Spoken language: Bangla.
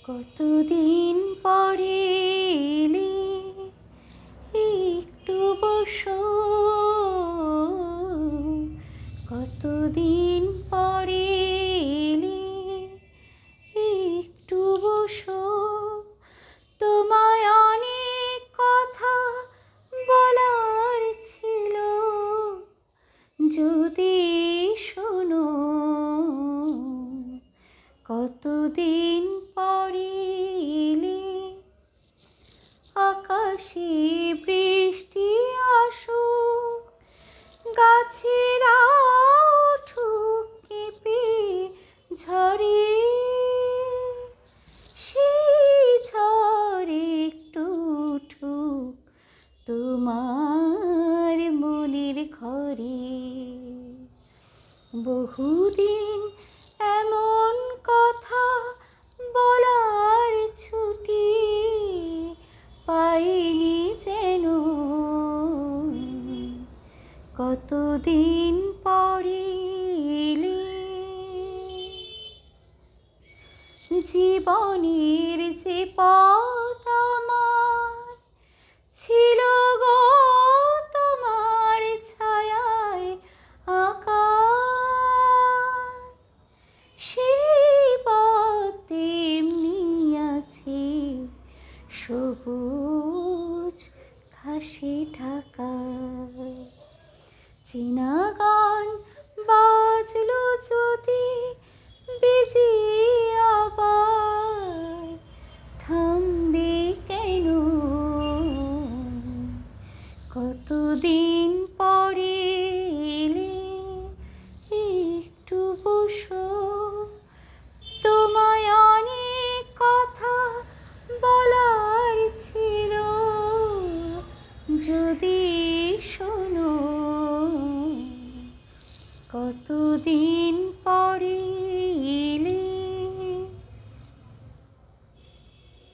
কতদিন পরে এলে, একটু বসো। কতদিন পরে এলে, একটু বসো। তোমায় অনেক কথা বলার ছিল, যদি শোনো। কতদিন পরে এলে, আকাশে বৃষ্টি আসুক, গাছেরা উঠুক কেঁপে ঝড়ে। সেই ঝড়ে একটু উঠুক তোমার মনের ঘরে। বহুদিন এমন কথা বলার ছুটি পাইনি যেন। কতদিন পরে এলে, জীবনের যে পথ আমার ছিল